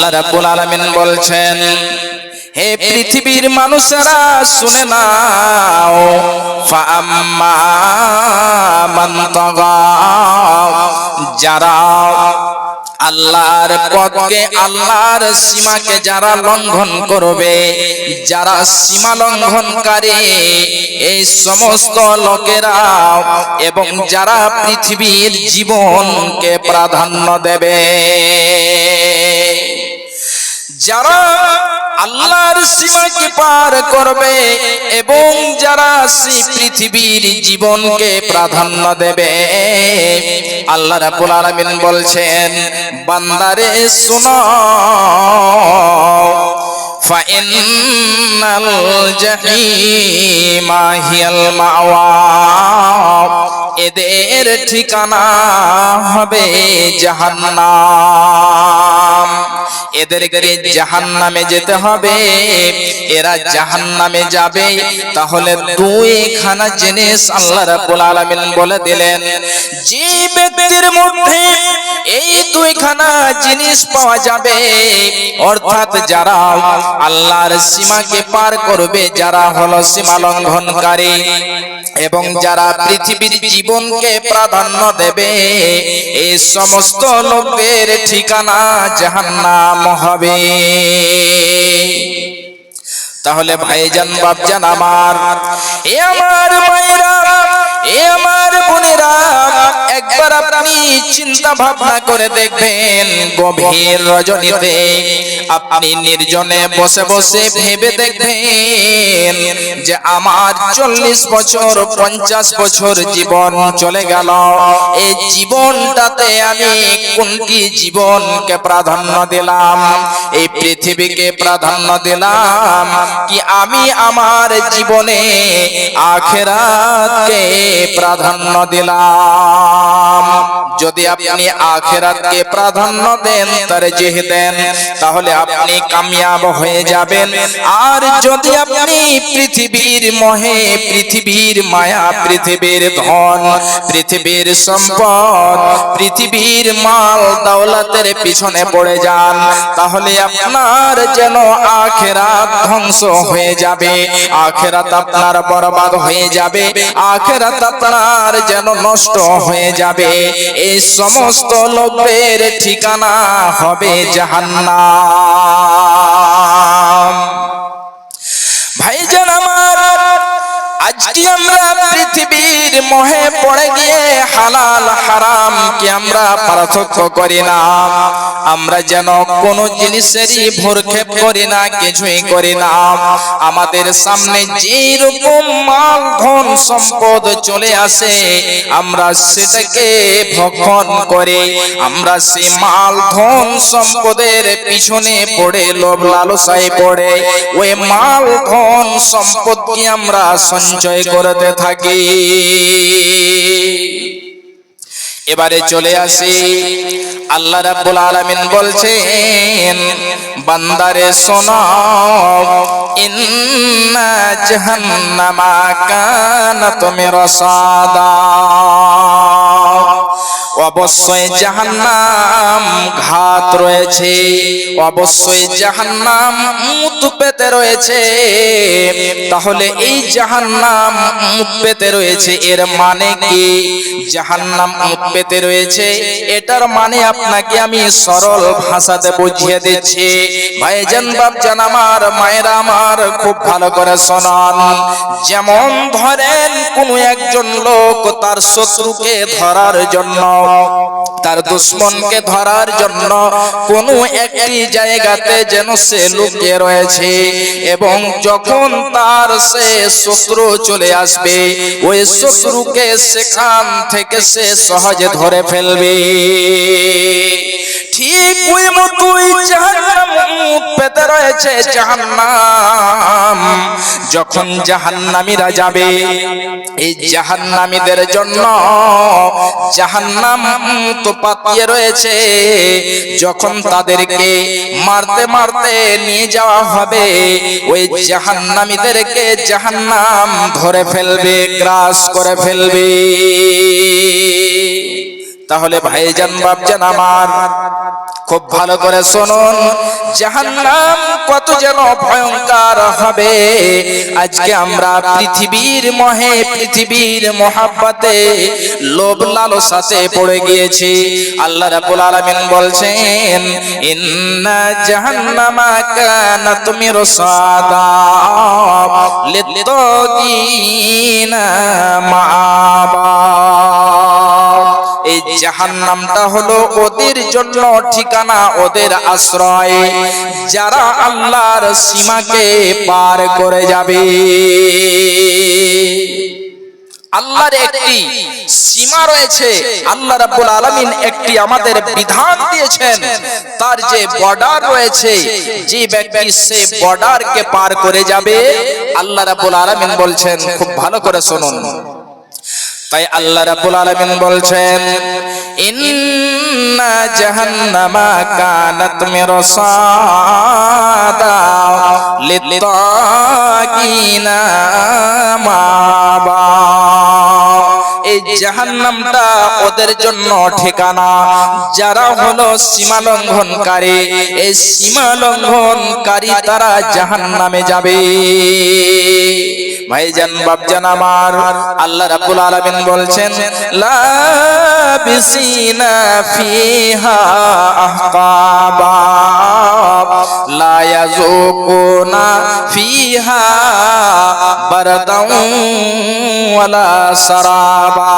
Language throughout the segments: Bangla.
আল্লাহ রাব্বুল আলামিন বলছেন, হে পৃথিবীর মানুষেরা শুনে নাও, ফাআম্মা মান তাগা, যারা আল্লাহর পথকে, আল্লাহর সীমাকে যারা লঙ্ঘন করবে, যারা সীমা লঙ্ঘনকারী, এই সমস্ত লোকেরা এবং যারা পৃথিবীর জীবনকে প্রাধান্য দেবে, যারা আল্লাহর সীমাকে পার করবে এবং যারা সেই পৃথিবীর জীবনকে প্রাধান্য দেবে, আল্লাহ রাব্বুল আলামিন বলছেন, বান্দারে শোনো, ফাইন্নাল জাহিমা হিয়াল মাওয়া, এদের ঠিকানা হবে জাহান্নাম। এদেরকে জাহান্নামে যেতে হবে, এরা জাহান্নামে যাবে। তাহলে দুইখানা জিনিস আল্লাহ রাব্বুল আলামিন বলে দিলেন, যে ব্যক্তির মধ্যে এই দুইখানা জিনিস পাওয়া যাবে, অর্থাৎ যারা আল্লাহর সীমাকে পার করবে, যারা হলো সীমা লঙ্ঘনকারী এবং যারা পৃথিবীর জীবনকে প্রাধান্য দেবে, এই সমস্ত লোকের ঠিকানা জাহান্নাম হবে। তাহলে ভাইজান, বাপজান আমার, এ আমার মায়েরা, এ আমার বোনেরা, একবার আপনি চিন্তা ভাবনা করে দেখবেন, গভীর রজনীতে আপনি নির্জনে বসে বসে ভেবে দেখবেন যে আমার 40 বছর 50 বছর জীবন চলে গেল, এই জীবনটাতে আমি কোনটি জীবনকে প্রাধান্য দিলাম? এই পৃথিবীকে প্রাধান্য দিলাম কি আমি আমার জীবনে আখিরাতকে প্রাধান্য দিলাম? যদি আপনি আখিরাতকে প্রাধান্য দেন, তারজিহ দেন, তাহলে আপনি কামিয়াব হয়ে যাবেন। আর যদি আপনি পৃথিবীর মোহে, পৃথিবীর মায়া, পৃথিবীর ধন, পৃথিবীর সম্পদ, পৃথিবীর মাল দৌলতের পিছনে পড়ে যান, তাহলে আপনার যেন আখিরাত ধ্বংস হয়ে যাবে, আখিরাত আপনার বরবাদ হয়ে যাবে, আখিরাত আপনার যেন নষ্ট হয়ে যাবে। এই সমস্ত লোকের ঠিকানা হবে জাহান্নাম। ভাইজান আমার, আজকে আমরা পৃথিবীর মোহে পড়ে গিয়ে হালাল হারাম কি আমরা পার্থক্য করি না। আমরা যেন কোনো জিনিসেরই ভরক্ষেপ করি না, কিছুই করি না। আমাদের সামনে যেই রকম মাল ধন সম্পদ চলে আসে, আমরা সেটাকে ভক্ষণ করে, আমরা সেই মাল ধন সম্পদের পিছনে পড়ে, লোভ লালসায় পড়ে, ওই মাল ধন সম্পদকে আমরা সঞ্চয় করতে থাকি। এবারে চলে আসি, আল্লাহ রাব্বুল আলামিন বলছেন, বান্দারে শোনো, ইন্না জাহান্নামা কানাত মিরসাদা, অবশ্যই জাহান্নাম ঘাত রয়েছে, অবশ্যই জাহান্নাম মুত পেতে রয়েছে। তাহলে এই জাহান্নাম মুত পেতে রয়েছে, এর মানে কি? জাহান্নাম মুত পেতে রয়েছে, এটার মানে আপনাকে আমি সরল ভাষাতে বুঝিয়ে দিচ্ছি। ভাইজান, বাপজান আমার, মায়েরা আমার, খুব ভালো করে শোনান। যেমন ধরেন কোন একজন লোক তার শত্রুকে ধরার জন্য, তার দুশমনকে ধরার জন্য কোনো একটি জায়গাতে যেন সে লুকিয়ে রয়েছে, এবং যখন তার সে শত্রু চলে আসবে, ওই শত্রুকে সেখান থেকে সে সহজে ধরে ফেলবে। ঠিক ওই মতোই জাহান্নাম মুত পেতে রয়েছে। জাহান্নাম যখন জাহান্নামীরা যাবে, এই জাহান্নামীদের জন্য জাহান্নাম তো পাতিয়ে রয়েছে। যখন তাদেরকে মারতে মারতে নিয়ে যাওয়া হবে, ওই জাহান্নামীদেরকে জাহান্নাম ধরে ফেলবে, গ্রাস করে ফেলবে। তাহলে ভাইজান বাপজান আমার খুব ভালো করে শুনুন, জাহান্নাম কত যেন ভয়ঙ্কর হবে। আজকে আমরা পৃথিবীর মোহে, পৃথিবীর মোহাব্বতে, লোভ লালসাতে পড়ে গিয়েছি। আল্লাহ রাব্বুল আলামিন বলছেন, ইন্না জাহান্নামা কানাত মিরসাদা লিত্তাগিনা মাআবা। এই জাহান্নামটা হলো ওদের জন্য ঠিকানা, ওদের আশ্রয়, যারা আল্লাহর সীমাকে পার করে যাবে। আল্লাহর একটি সীমা রয়েছে, আল্লাহ রাব্বুল আলামিন একটি আমাদের বিধান দিয়েছেন, তার যে বর্ডার রয়েছে, যে ব্যক্তি সে বর্ডারকে পার করে যাবে, আল্লাহ রাব্বুল আলামিন বলছেন, খুব ভালো করে শুনুন। তাই আল্লাহ রাব্বুল আলামিন বলছেন, ইন্না জাহান্নামা কানাত মিরসাদা লিত্তাগিনা মাআবা। এই জাহান্নামটা ওদের জন্য ঠিকানা, যারা হলো সীমা লঙ্ঘনকারী। এই সীমা লঙ্ঘনকারী তারা জাহান্নামে যাবে। ভাইজান বাপজান আমার, আল্লাহ রাব্বুল আলামিন বলছেন, লাবিসিনা ফিহা আহকাবা লা ইয়াযুকুনা ফিহা বারদান ওয়ালা সারাবা।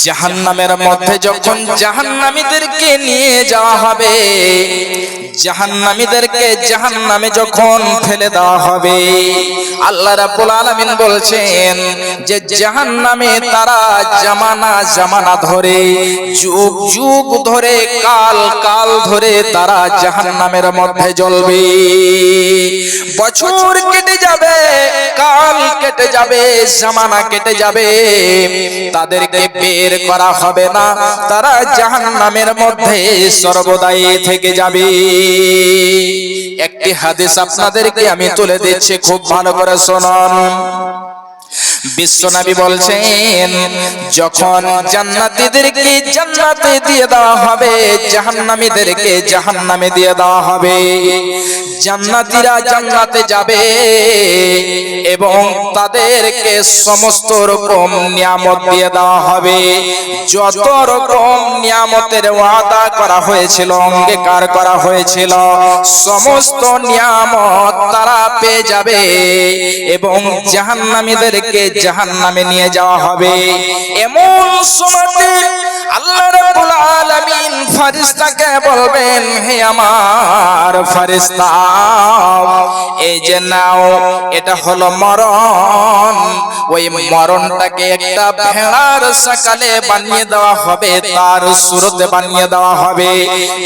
জাহান্নামের মধ্যে যখন জাহান্নামীদেরকে নিয়ে যাওয়া হবে, জাহান্নামীদেরকে জাহান্নামে যখন ফেলে দেওয়া হবে, আল্লাহ রাব্বুল আলামিন বলছেন যে জাহান্নামে তারা জামানা জামানা ধরে, যুগ যুগ ধরে, কাল কাল ধরে তারা জাহান্নামের মধ্যে জ্বলবে। বছর কেটে যাবে, কাল কেটে যাবে, জামানা কেটে যাবে, তাদেরকে বের করা হবে না, তারা জাহান্নামের মধ্যে সর্বদাই থেকে যাবে। একটি হাদিস আপনাদেরকে আমি তুলে দিচ্ছি, খুব ভালো করে শুনুন। বিশ্বনবী বলছেন, যখন জান্নাতীদেরকে জান্নাতে দিয়ে দেওয়া হবে, জাহান্নামীদেরকে জাহান্নামে দিয়ে দেওয়া হবে, জান্নাতীরা জান্নাতে যাবে এবং তাদেরকে সমস্ত রকম নিয়ামত দিয়ে দেওয়া হবে। যত রকম নিয়ামতের ওয়াদা করা হয়েছিল, অঙ্গীকার করা হয়েছিল, সমস্ত নিয়ামত তারা পেয়ে যাবে এবং জাহান্নামীদেরকে জাহান্নামে নিয়ে যাওয়া হবে। এমন সময়তে আল্লাহ রাব্বুল আলামিন ফেরেশতাকে বলবেন, হে আমার ফেরেশতা, এই যে নাও, এটা হলো মরণ। ওই মরণটাকে একটা ভেড়ার সকালে বানিয়ে দেওয়া হবে, তার সুরতে বানিয়ে দেওয়া হবে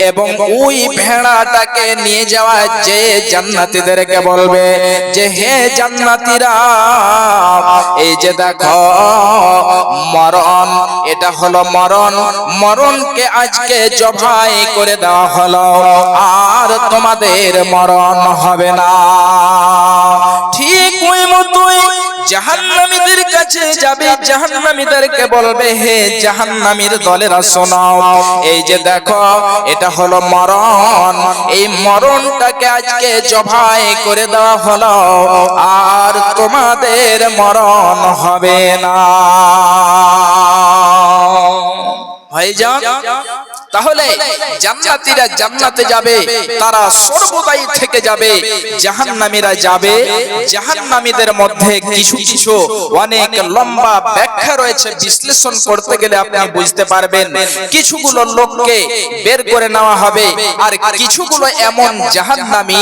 এবং ওই ভেড়াটাকে নিয়ে যাওয়া যে জান্নাতীদেরকে বলবে যে, হে জান্নাতীরা, এই যে দেখো মরণ, এটা হলো মরণ, মরণকে আজকে জবাই করে দেওয়া হলো, আর তোমাদের মরণ হবে না। ঠিক ওই মতোই জাহান্নামীদের কাছে যাবে, জাহান্নামীদেরকে বলবে, হে জাহান্নামীর দলেরা শোনাও, এই যে দেখো এটা হলো মরণ, এই মরণটাকে আজকে জবাই করে দেওয়া হলো, আর তোমাদের মরণ হবে না। ভাইজান, তাহলে জান্নাতীরা জান্নাতে যাবে, তারা সর্বদাই থেকে যাবে, জাহান্নামীরা যাবে। জাহান্নামীদের মধ্যে কিছু কিছু অনেক লম্বা ব্যাখ্যা রয়েছে, বিশ্লেষণ করতে গেলে আপনি বুঝতে পারবেন। কিছুগুলো লোককে বের করে নেওয়া হবে, আর কিছুগুলো এমন জাহান্নামী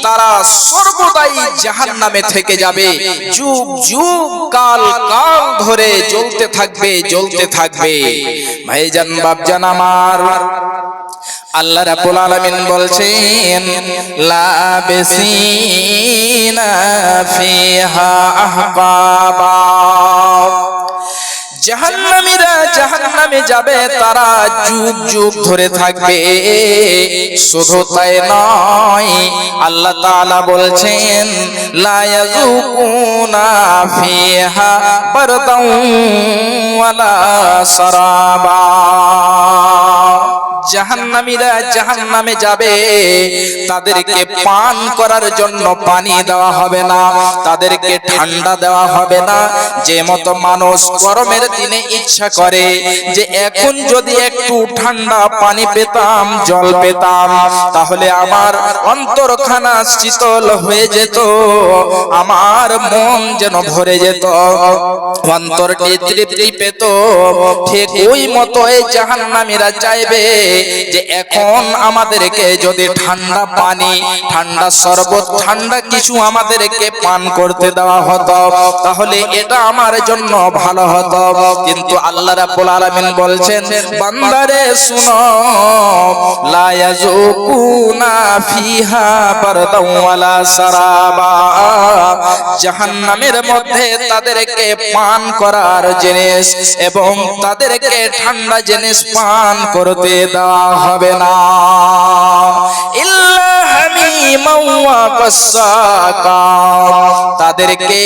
তারা সর্বদাই জাহান্নামে থেকে যাবে, যুগ যুগ কাল কাল ধরে জ্বলতে থাকবে, জ্বলতে থাকবে। ভাইজান বাপজান আমার, আল্লাহ রাব্বুল আলামিন বলছেন, লাবিসিনা ফিহা আহকাবা। জাহান্নামীরা জাহান্নামে যাবে, তারা যুগ যুগ ধরে থাকবে। শুধু তাই নয়, আল্লাহ তাআলা বলছেন লা ইয়াযুকুনা ফিহা বারদান ওয়ালা সারাবা। জাহান্নামীরা জাহান্নামে যাবে, তাদেরকে পান করার জন্য পানি দেওয়া হবে না, তাদেরকে ঠান্ডা দেওয়া হবে না। যে মতো মানুষ গরমের দিনে ইচ্ছা করে যে এখন যদি একটু ঠান্ডা পানি পেতাম, জল পেতাম, তাহলে আমার অন্তরখানা শীতল হয়ে যেত, আমার মন যেন ভরে যেত, অন্তরটি তৃপ্তি পেত। ঠিক ওই মতো এই জাহান্নামীরা চাইবে যে এখন আমাদেরকে যদি ঠান্ডা পানি, ঠান্ডা শরবত, ঠান্ডা কিছু আমাদেরকে পান করতে দেওয়া হতো, তাহলে এটা আমার জন্য ভালো হতো। কিন্তু আল্লাহ রাব্বুল আলামিন বলছেন, বান্দারে শুনো, লা ইয়াযুকুনা ফিহা বারদান ওয়ালা সারাবা। জাহান্নামের মধ্যে তাদেরকে পান করার জিনিস এবং তাদেরকে ঠান্ডা জিনিস পান করতে দেওয়া হবে না। ইল্লা হামিমান ওয়া গাসসাকা। তাদেরকে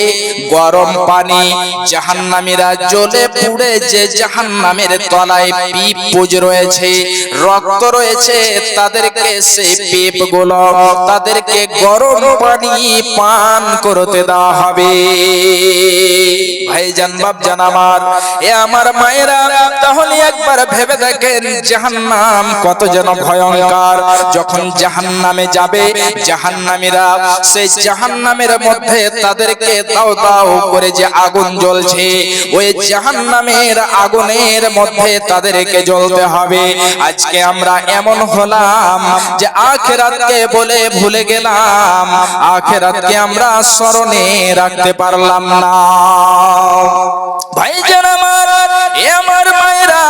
গরম পানি, জাহান্নামীরা জ্বলে পুড়ে যে জাহান্নামের তলায় পিপ পুজ রয়েছে, রক্ত রয়েছে, তাদেরকে সেই পিপগুলো তাদেরকে গরম পানি পান করতে দেওয়া হবে। ভাইজান, বাপজান আমার, এ আমার মায়েরা, তাহলে একবার ভেবে দেখেন জাহান্নাম কত যেন ভয়ঙ্কর। যখন জাহান্নামে যাবে, জাহান্নামীরা সেই জাহান্নামের মধ্যে তাদেরকে দাও দাও করে যে আগুন জ্বলছে, ওই জাহান্নামের আগুনের মধ্যে তাদেরকে জ্বলতে হবে। আজকে আমরা এমন হলাম যে আখিরাতকে বলে ভুলে গেলাম, আখিরাতকে আমরা স্মরণে রাখতে পারলাম না। ভাইজান আমার, এ আমার মায়েরা,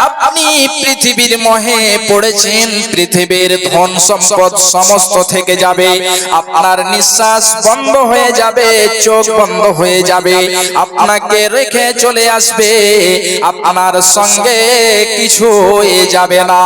আপনি পৃথিবীর মোহে পড়েছেন, পৃথিবীর ধন সম্পদ সমস্ত থেকে যাবে, আপনার নিঃশ্বাস বন্ধ হয়ে যাবে, চোখ বন্ধ হয়ে যাবে, আপনাকে রেখে চলে আসবে, আপনার সঙ্গে কিছুই যাবে না।